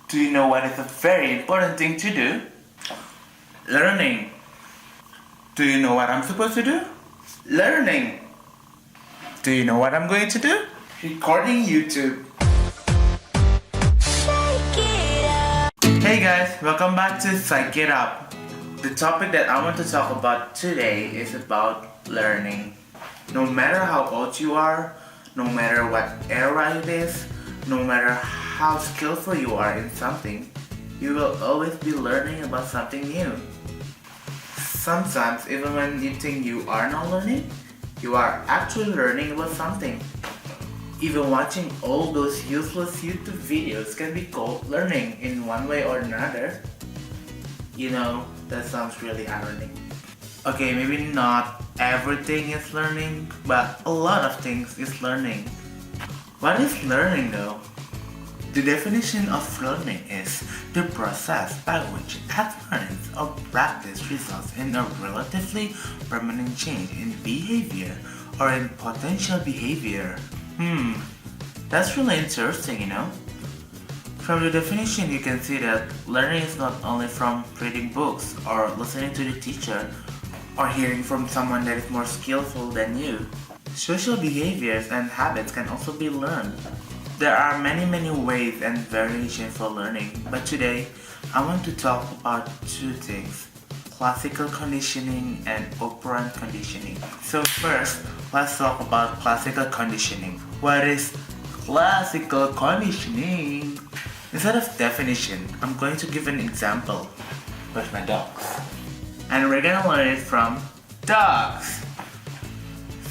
Do you know what is a very important thing to do? Learning. Do you know what I'm supposed to do? Learning. Do you know what I'm going to do? Recording YouTube. Hey guys, welcome back to PsychItUp. The topic that I want to talk about today is about learning. No matter how old you are, no matter what era it is, no matter how skillful you are in something, you will always be learning about something new. Sometimes, even when you think you are not learning, you are actually learning about something. Even watching all those useless YouTube videos can be called learning in one way or another. You know, that sounds really ironic. Okay, maybe not everything is learning, but a lot of things is learning. What is learning though? The definition of learning is the process by which experience or practice results in a relatively permanent change in behavior or in potential behavior. That's really interesting, you know? From the definition you can see that learning is not only from reading books or listening to the teacher or hearing from someone that is more skillful than you. Social behaviors and habits can also be learned. There are many ways and variations for learning, but today I want to talk about two things: classical conditioning and operant conditioning. So first, let's talk about classical conditioning. What is classical conditioning? Instead of definition, I'm going to give an example with my dogs. And we're gonna learn it from dogs.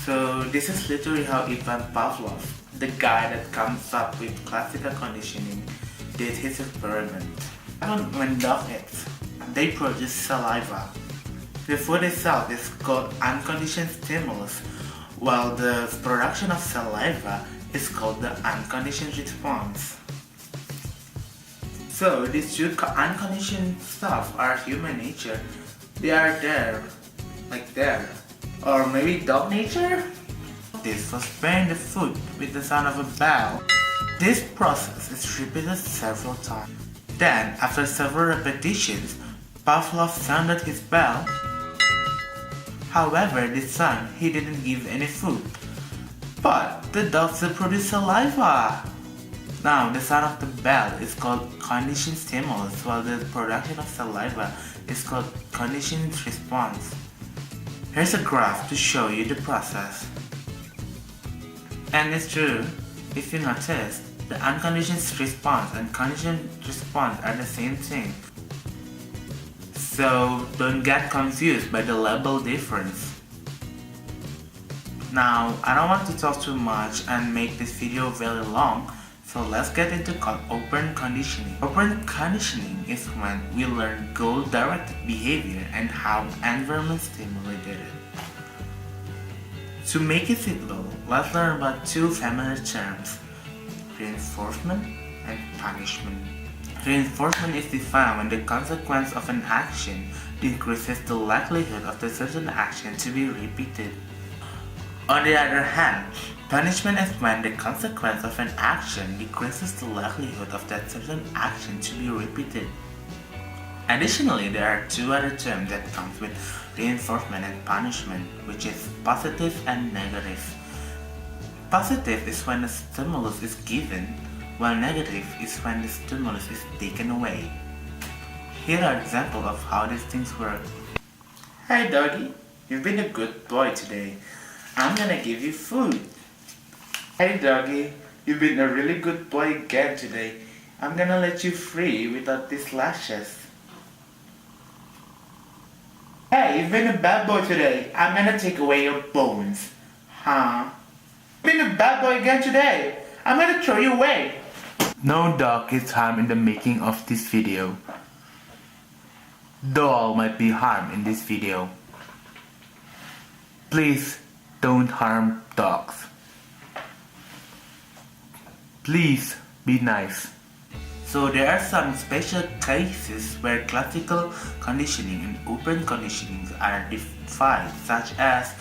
So this is literally how Ivan Pavlov, the guy that comes up with classical conditioning, did his experiment. When dogs eat, they produce saliva. The food itself is called unconditioned stimulus, while the production of saliva is called the unconditioned response. So these two unconditioned stuff are human nature. They are there, like there. Or maybe dog nature? This was preparing the food with the sound of a bell. This process is repeated several times. Then, after several repetitions, Pavlov sounded his bell. However, this time he didn't give any food. But the dog still produced saliva. Now, the sound of the bell is called conditioned stimulus, while the production of saliva is called conditioned response. Here's a graph to show you the process. And it's true, if you notice, the unconditioned response and conditioned response are the same thing. So don't get confused by the label difference. Now, I don't want to talk too much and make this video very long, so let's get into operant conditioning. Operant conditioning is when we learn goal-directed behavior and how environment stimulated it. To make it simple, let's learn about two familiar terms: reinforcement and punishment. Reinforcement is defined when the consequence of an action decreases the likelihood of the certain action to be repeated. On the other hand, punishment is when the consequence of an action decreases the likelihood of that certain action to be repeated. Additionally, there are two other terms that come with reinforcement and punishment, which is positive and negative. Positive is when the stimulus is given, while negative is when the stimulus is taken away. Here are examples of how these things work. Hey doggy, you've been a good boy today. I'm gonna give you food. Hey doggy, you've been a really good boy again today. I'm gonna let you free without these lashes. Hey, you've been a bad boy today. I'm gonna take away your bones. Huh? You've been a bad boy again today. I'm gonna throw you away. No dog is harmed in the making of this video. Doll might be harmed in this video. Please don't harm dogs. Please be nice. So there are some special cases where classical conditioning and operant conditioning are defined, such as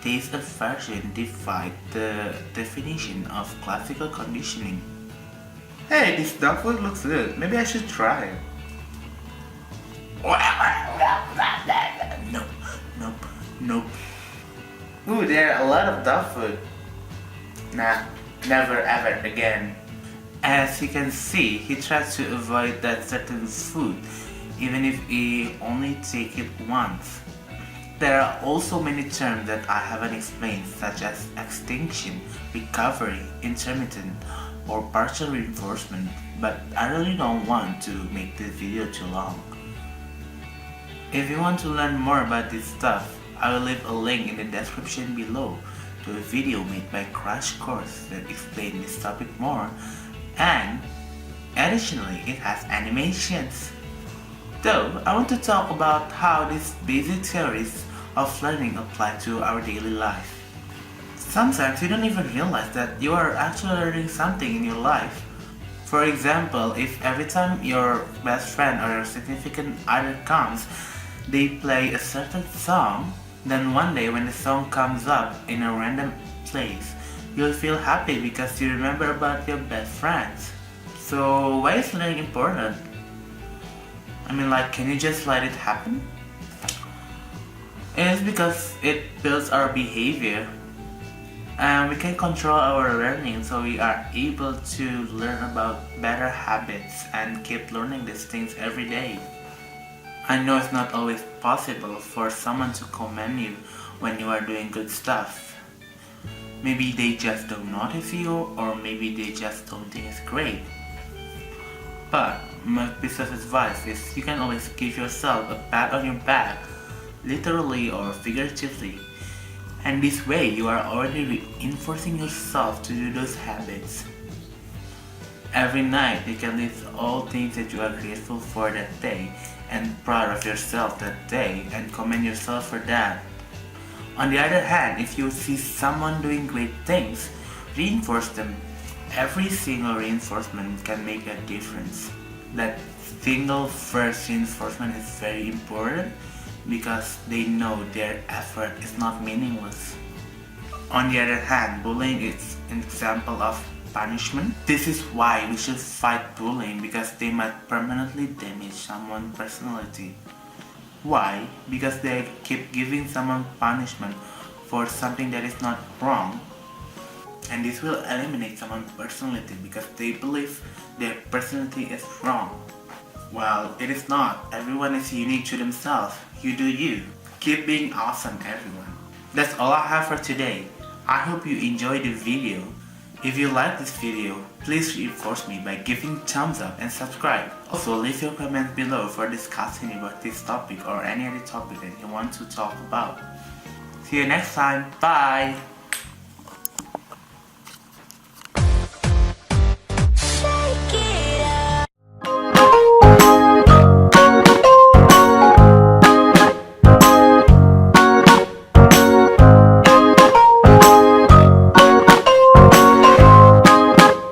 taste aversion define the definition of classical conditioning. Hey, this dog food looks good. Maybe I should try it. Nope, nope, nope. Ooh, there are a lot of dog food. Nah, never ever again. As you can see, he tries to avoid that certain food, even if he only take it once. There are also many terms that I haven't explained, such as extinction, recovery, intermittent, or partial reinforcement, but I really don't want to make this video too long. If you want to learn more about this stuff, I will leave a link in the description below to a video made by Crash Course that explains this topic more, and additionally it has animations. Though, I want to talk about how these basic theories of learning apply to our daily life. Sometimes you don't even realize that you are actually learning something in your life. For example, if every time your best friend or your significant other comes, they play a certain song, then one day when the song comes up in a random place, you'll feel happy because you remember about your best friends. So why is learning important? Can you just let it happen? It's because it builds our behavior, and we can control our learning so we are able to learn about better habits and keep learning these things every day. I know it's not always possible for someone to commend you when you are doing good stuff. Maybe they just don't notice you, or maybe they just don't think it's great. But my piece of advice is you can always give yourself a pat on your back, literally or figuratively. And this way you are already reinforcing yourself to do those habits. Every night you can list all things that you are grateful for that day and proud of yourself that day and commend yourself for that. On the other hand, if you see someone doing great things, reinforce them. Every single reinforcement can make a difference. That single first reinforcement is very important because they know their effort is not meaningless. On the other hand, bullying is an example of punishment. This is why we should fight bullying, because they might permanently damage someone's personality. Why? Because they keep giving someone punishment for something that is not wrong, and this will eliminate someone's personality because they believe their personality is wrong. Well, it is not. Everyone is unique to themselves. You do you. Keep being awesome, everyone. That's all I have for today. I hope you enjoyed the video. If you like this video, please reinforce me by giving thumbs up and subscribe. Also, leave your comments below for discussing about this topic or any other topic that you want to talk about. See you next time. Bye!